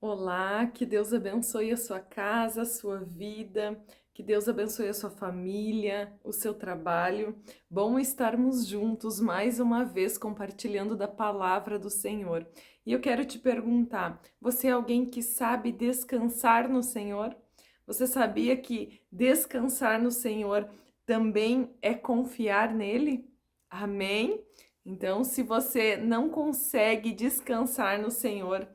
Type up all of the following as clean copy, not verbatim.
Olá, que Deus abençoe a sua casa, a sua vida, que Deus abençoe a sua família, o seu trabalho. Bom estarmos juntos mais uma vez compartilhando da palavra do Senhor. E eu quero te perguntar: você é alguém que sabe descansar no Senhor? Você sabia que descansar no Senhor também é confiar nele? Amém? Então, se você não consegue descansar no Senhor,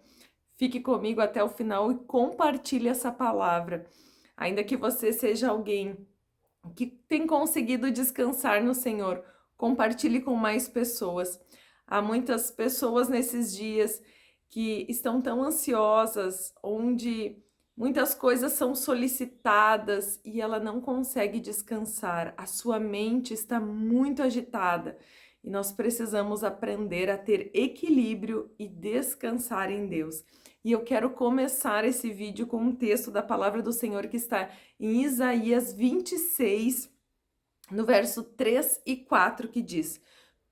fique comigo até o final e compartilhe essa palavra. Ainda que você seja alguém que tem conseguido descansar no Senhor, compartilhe com mais pessoas. Há muitas pessoas nesses dias que estão tão ansiosas, onde muitas coisas são solicitadas e ela não consegue descansar. A sua mente está muito agitada e nós precisamos aprender a ter equilíbrio e descansar em Deus. E eu quero começar esse vídeo com um texto da palavra do Senhor que está em Isaías 26, no verso 3 e 4, que diz: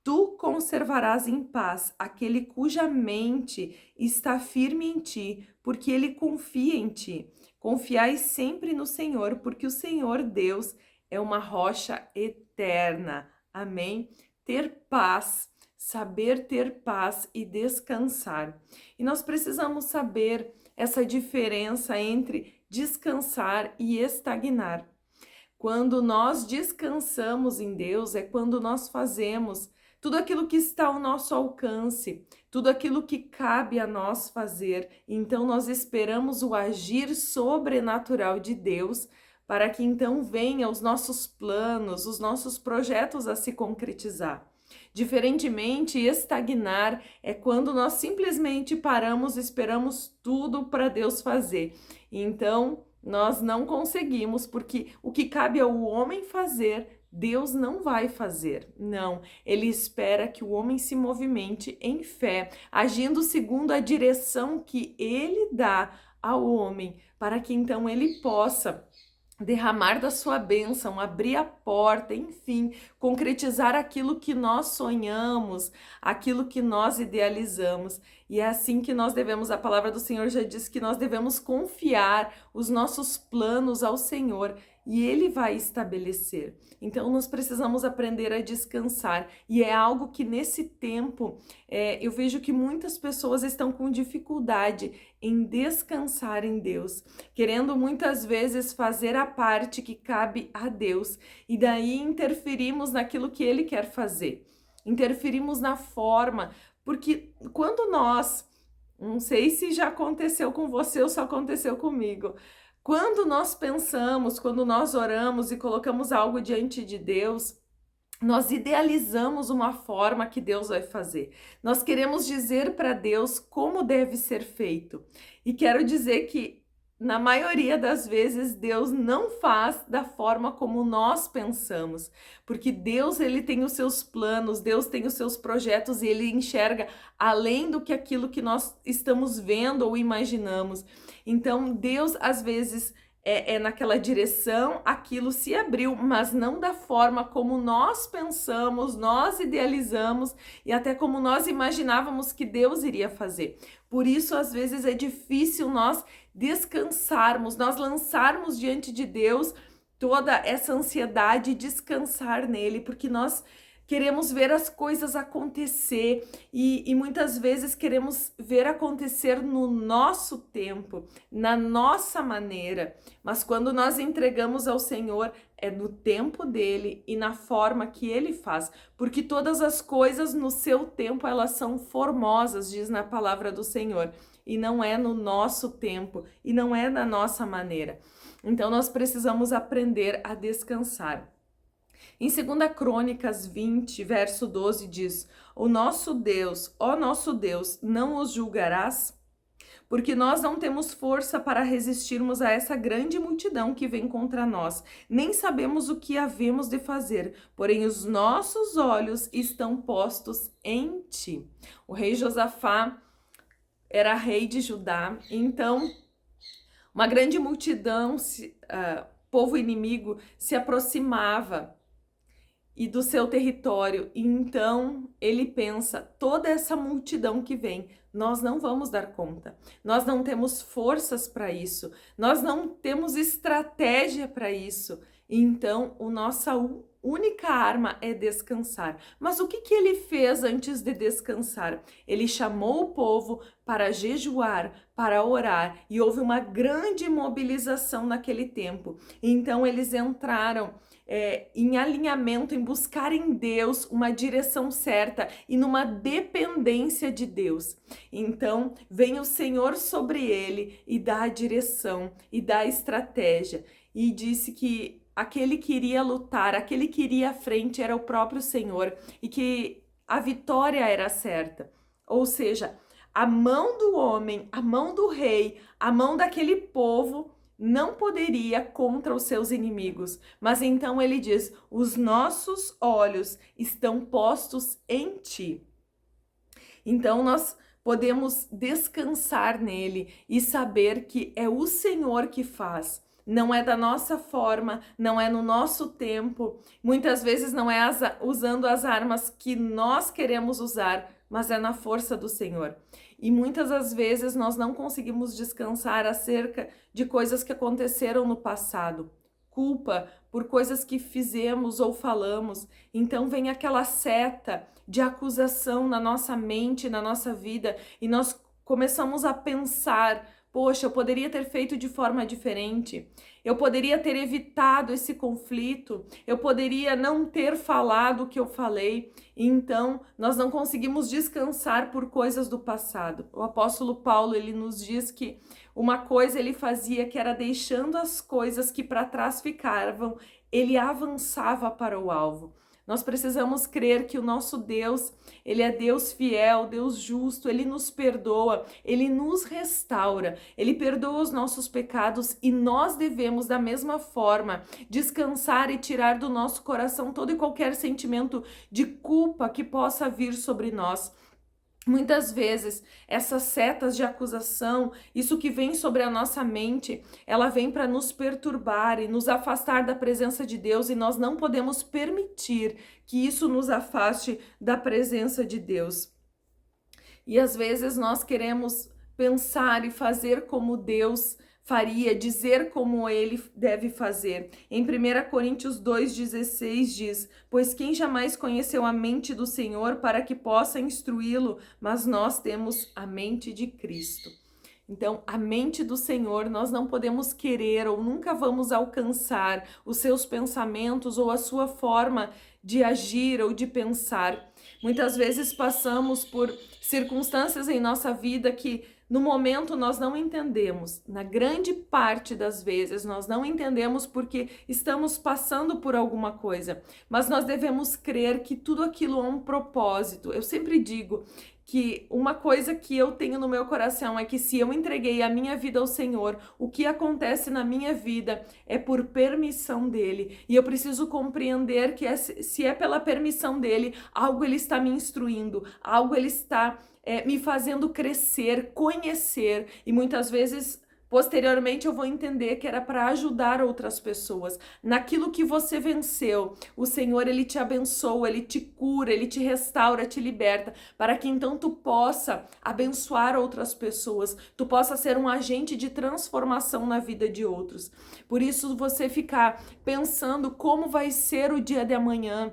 Tu conservarás em paz aquele cuja mente está firme em ti, porque ele confia em ti. Confiai sempre no Senhor, porque o Senhor Deus é uma rocha eterna. Amém? Ter paz, saber ter paz e descansar. E nós precisamos saber essa diferença entre descansar e estagnar. Quando nós descansamos em Deus, é quando nós fazemos tudo aquilo que está ao nosso alcance, tudo aquilo que cabe a nós fazer. Então, nós esperamos o agir sobrenatural de Deus para que então venha os nossos planos, os nossos projetos a se concretizar. Diferentemente, estagnar é quando nós simplesmente paramos, esperamos tudo para Deus fazer. Então, nós não conseguimos, porque o que cabe ao homem fazer, Deus não vai fazer. Não, ele espera que o homem se movimente em fé, agindo segundo a direção que ele dá ao homem, para que então ele possa derramar da sua bênção, abrir a porta, enfim, concretizar aquilo que nós sonhamos, aquilo que nós idealizamos. E é assim que nós devemos, a palavra do Senhor já diz que nós devemos confiar os nossos planos ao Senhor e Ele vai estabelecer. Então, nós precisamos aprender a descansar e é algo que nesse tempo eu vejo que muitas pessoas estão com dificuldade em descansar em Deus, querendo muitas vezes fazer a parte que cabe a Deus e daí interferimos naquilo que Ele quer fazer, interferimos na forma, porque quando nós, não sei se já aconteceu com você ou só aconteceu comigo, quando nós pensamos, quando nós oramos e colocamos algo diante de Deus, nós idealizamos uma forma que Deus vai fazer. Nós queremos dizer para Deus como deve ser feito. E quero dizer que, na maioria das vezes, Deus não faz da forma como nós pensamos. Porque Deus, ele tem os seus planos, Deus tem os seus projetos e ele enxerga além do que aquilo que nós estamos vendo ou imaginamos. Então, Deus, às vezes, naquela direção, aquilo se abriu, mas não da forma como nós pensamos, nós idealizamos e até como nós imaginávamos que Deus iria fazer. Por isso, às vezes, é difícil nós descansarmos, nós lançarmos diante de Deus toda essa ansiedade e descansar nele, porque nós queremos ver as coisas acontecer e muitas vezes queremos ver acontecer no nosso tempo, na nossa maneira. Mas quando nós entregamos ao Senhor, é no tempo dele e na forma que ele faz, porque todas as coisas no seu tempo elas são formosas, diz na palavra do Senhor, e não é no nosso tempo e não é na nossa maneira. Então nós precisamos aprender a descansar. Em 2 Crônicas 20, verso 12 diz: O nosso Deus, ó nosso Deus, não os julgarás? Porque nós não temos força para resistirmos a essa grande multidão que vem contra nós, nem sabemos o que havemos de fazer, porém os nossos olhos estão postos em ti. O rei Josafá era rei de Judá, então uma grande multidão, povo inimigo, se aproximava. e do seu território. E então ele pensa: toda essa multidão que vem, nós não vamos dar conta. Nós não temos forças para isso. Nós não temos estratégia para isso. Então, a nossa única arma é descansar. Mas o que ele fez antes de descansar? Ele chamou o povo para jejuar, para orar, e houve uma grande mobilização naquele tempo. Então eles entraram em alinhamento, em buscar em Deus uma direção certa e numa dependência de Deus. Então vem o Senhor sobre ele e dá a direção e dá a estratégia. E disse que aquele que iria lutar, aquele que iria à frente era o próprio Senhor e que a vitória era certa. Ou seja, a mão do homem, a mão do rei, a mão daquele povo não poderia contra os seus inimigos. Mas então ele diz: os nossos olhos estão postos em ti. Então nós podemos descansar nele e saber que é o Senhor que faz. Não é da nossa forma, não é no nosso tempo, muitas vezes não é usando as armas que nós queremos usar, mas é na força do Senhor. E muitas das vezes nós não conseguimos descansar acerca de coisas que aconteceram no passado. Culpa por coisas que fizemos ou falamos. Então vem aquela seta de acusação na nossa mente, na nossa vida, e nós começamos a pensar: poxa, eu poderia ter feito de forma diferente, eu poderia ter evitado esse conflito, eu poderia não ter falado o que eu falei. Então, nós não conseguimos descansar por coisas do passado. O apóstolo Paulo, ele nos diz que uma coisa ele fazia, que era deixando as coisas que para trás ficavam, ele avançava para o alvo. Nós precisamos crer que o nosso Deus, ele é Deus fiel, Deus justo, ele nos perdoa, ele nos restaura, ele perdoa os nossos pecados e nós devemos, da mesma forma, descansar e tirar do nosso coração todo e qualquer sentimento de culpa que possa vir sobre nós. Muitas vezes, essas setas de acusação, isso que vem sobre a nossa mente, ela vem para nos perturbar e nos afastar da presença de Deus, e nós não podemos permitir que isso nos afaste da presença de Deus. E às vezes nós queremos pensar e fazer como Deus faria, dizer como ele deve fazer. Em 1 Coríntios 2,16 diz: pois quem jamais conheceu a mente do Senhor para que possa instruí-lo, mas nós temos a mente de Cristo. Então, a mente do Senhor, nós não podemos querer ou nunca vamos alcançar os seus pensamentos ou a sua forma de agir ou de pensar. Muitas vezes passamos por circunstâncias em nossa vida que no momento nós não entendemos. Na grande parte das vezes nós não entendemos porque estamos passando por alguma coisa. Mas nós devemos crer que tudo aquilo é um propósito. Eu sempre digo que uma coisa que eu tenho no meu coração é que se eu entreguei a minha vida ao Senhor, o que acontece na minha vida é por permissão dele. E eu preciso compreender que se é pela permissão dele, algo ele está me instruindo, algo ele está me fazendo crescer, conhecer, e muitas vezes posteriormente eu vou entender que era para ajudar outras pessoas. Naquilo que você venceu, o Senhor ele te abençoa, ele te cura, ele te restaura, te liberta, para que então tu possa abençoar outras pessoas, tu possa ser um agente de transformação na vida de outros. Por isso você ficar pensando como vai ser o dia de amanhã,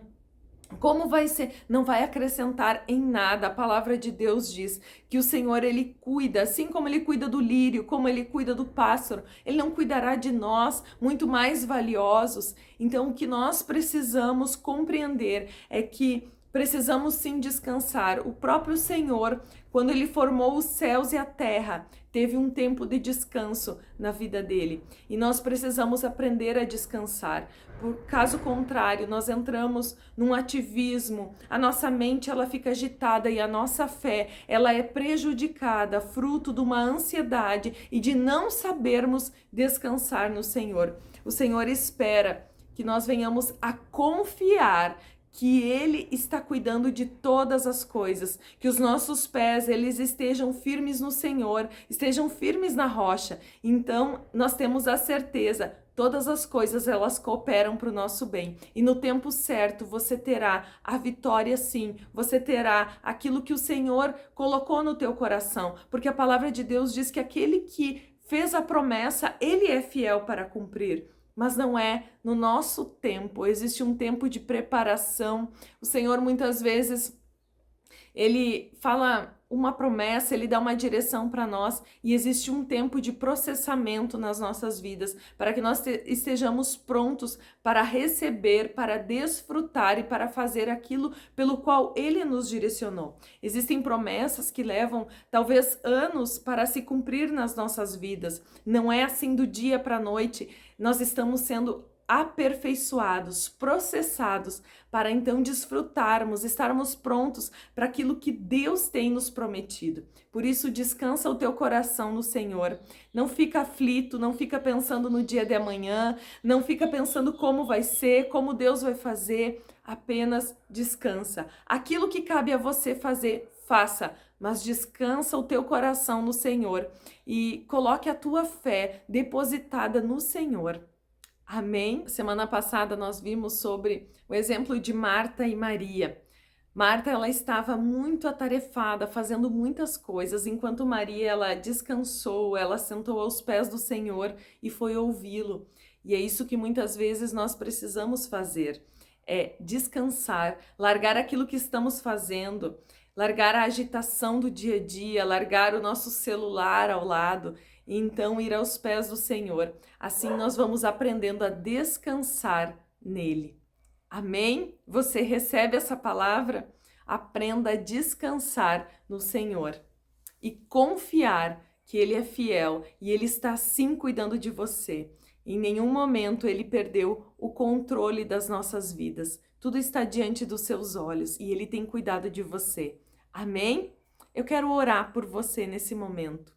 como vai ser? Não vai acrescentar em nada. A palavra de Deus diz que o Senhor, ele cuida, assim como ele cuida do lírio, como ele cuida do pássaro, ele não cuidará de nós, muito mais valiosos. Então, o que nós precisamos compreender é que precisamos sim descansar. O próprio Senhor, quando ele formou os céus e a terra, teve um tempo de descanso na vida dele. E nós precisamos aprender a descansar. Por caso contrário, nós entramos num ativismo, a nossa mente ela fica agitada e a nossa fé ela é prejudicada, fruto de uma ansiedade e de não sabermos descansar no Senhor. O Senhor espera que nós venhamos a confiar que Ele está cuidando de todas as coisas, que os nossos pés, eles estejam firmes no Senhor, estejam firmes na rocha. Então, nós temos a certeza, todas as coisas, elas cooperam para o nosso bem. E no tempo certo, você terá a vitória sim, você terá aquilo que o Senhor colocou no teu coração, porque a palavra de Deus diz que aquele que fez a promessa, Ele é fiel para cumprir. Mas não é no nosso tempo, existe um tempo de preparação. O Senhor muitas vezes, Ele fala uma promessa, Ele dá uma direção para nós e existe um tempo de processamento nas nossas vidas para que nós estejamos prontos para receber, para desfrutar e para fazer aquilo pelo qual Ele nos direcionou. Existem promessas que levam talvez anos para se cumprir nas nossas vidas. Não é assim do dia para a noite. Nós estamos sendo aperfeiçoados, processados, para então desfrutarmos, estarmos prontos para aquilo que Deus tem nos prometido. Por isso, descansa o teu coração no Senhor. Não fica aflito, não fica pensando no dia de amanhã, não fica pensando como vai ser, como Deus vai fazer. Apenas descansa. Aquilo que cabe a você fazer, faça, mas descansa o teu coração no Senhor e coloque a tua fé depositada no Senhor. Amém? Semana passada nós vimos sobre o exemplo de Marta e Maria. Marta, ela estava muito atarefada, fazendo muitas coisas, enquanto Maria, ela descansou, ela sentou aos pés do Senhor e foi ouvi-lo. E é isso que muitas vezes nós precisamos fazer, é descansar, largar aquilo que estamos fazendo, largar a agitação do dia a dia, largar o nosso celular ao lado e então ir aos pés do Senhor. Assim nós vamos aprendendo a descansar nele. Amém? Você recebe essa palavra? Aprenda a descansar no Senhor e confiar que Ele é fiel e Ele está sim cuidando de você. Em nenhum momento Ele perdeu o controle das nossas vidas. Tudo está diante dos seus olhos e Ele tem cuidado de você. Amém? Eu quero orar por você nesse momento.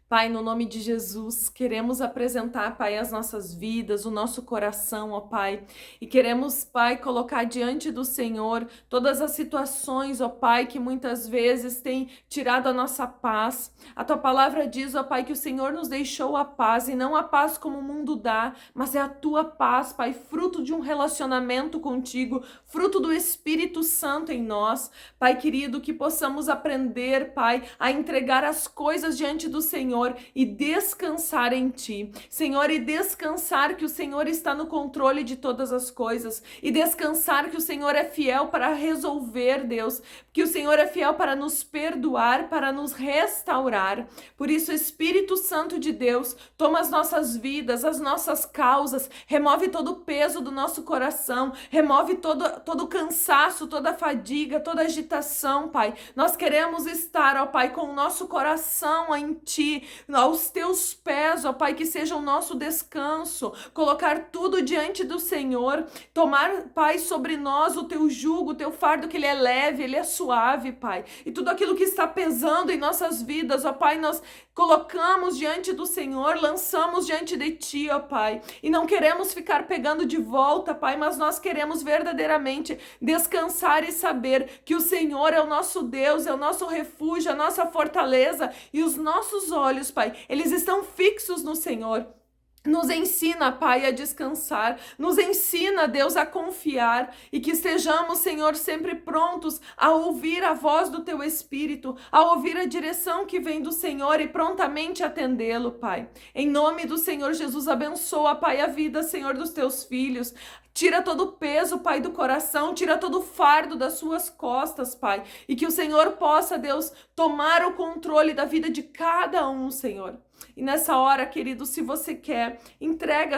Pai, no nome de Jesus, queremos apresentar, Pai, as nossas vidas, o nosso coração, ó Pai. E queremos, Pai, colocar diante do Senhor todas as situações, ó Pai, que muitas vezes têm tirado a nossa paz. A Tua palavra diz, ó Pai, que o Senhor nos deixou a paz, e não a paz como o mundo dá, mas é a Tua paz, Pai, fruto de um relacionamento contigo, fruto do Espírito Santo em nós. Pai querido, que possamos aprender, Pai, a entregar as coisas diante do Senhor, e descansar em Ti, Senhor, e descansar que o Senhor está no controle de todas as coisas, e descansar que o Senhor é fiel para resolver, Deus, que o Senhor é fiel para nos perdoar, para nos restaurar. Por isso, Espírito Santo de Deus, toma as nossas vidas, as nossas causas, remove todo o peso do nosso coração, remove todo o cansaço, toda a fadiga, toda a agitação, Pai. Nós queremos estar, ó Pai, com o nosso coração em Ti, aos Teus pés, ó Pai, que seja o nosso descanso, colocar tudo diante do Senhor, tomar, Pai, sobre nós o Teu jugo, o Teu fardo, que ele é leve, ele é suave, Pai, e tudo aquilo que está pesando em nossas vidas, ó Pai, nós colocamos diante do Senhor, lançamos diante de Ti, ó Pai, e não queremos ficar pegando de volta, Pai, mas nós queremos verdadeiramente descansar e saber que o Senhor é o nosso Deus, é o nosso refúgio, a nossa fortaleza, e os nossos olhos, Pai, eles estão fixos no Senhor. Nos ensina, Pai, a descansar, nos ensina, Deus, a confiar e que estejamos, Senhor, sempre prontos a ouvir a voz do Teu Espírito, a ouvir a direção que vem do Senhor e prontamente atendê-lo, Pai. Em nome do Senhor Jesus, abençoa, Pai, a vida, Senhor, dos Teus filhos. Tira todo o peso, Pai, do coração, tira todo o fardo das suas costas, Pai, e que o Senhor possa, Deus, tomar o controle da vida de cada um, Senhor. E nessa hora, querido, se você quer, entrega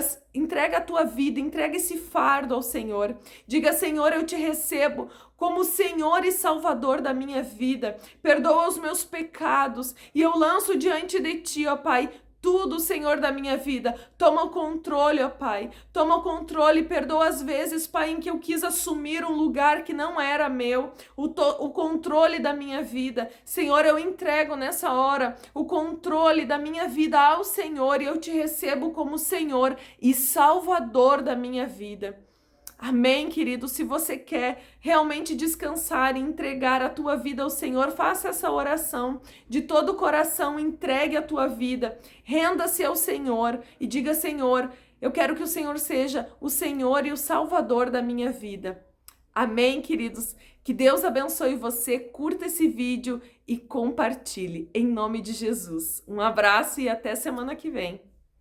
a tua vida, entrega esse fardo ao Senhor. Diga, Senhor, eu te recebo como Senhor e Salvador da minha vida. Perdoa os meus pecados e eu lanço diante de Ti, ó Pai, tudo, Senhor, da minha vida. Toma o controle, ó Pai. Toma o controle, perdoa as vezes, Pai, em que eu quis assumir um lugar que não era meu, o controle da minha vida. Senhor, eu entrego nessa hora o controle da minha vida ao Senhor e eu te recebo como Senhor e Salvador da minha vida. Amém, querido? Se você quer realmente descansar e entregar a tua vida ao Senhor, faça essa oração de todo o coração, entregue a tua vida, renda-se ao Senhor e diga: Senhor, eu quero que o Senhor seja o Senhor e o Salvador da minha vida. Amém, queridos? Que Deus abençoe você, curta esse vídeo e compartilhe, em nome de Jesus. Um abraço e até semana que vem.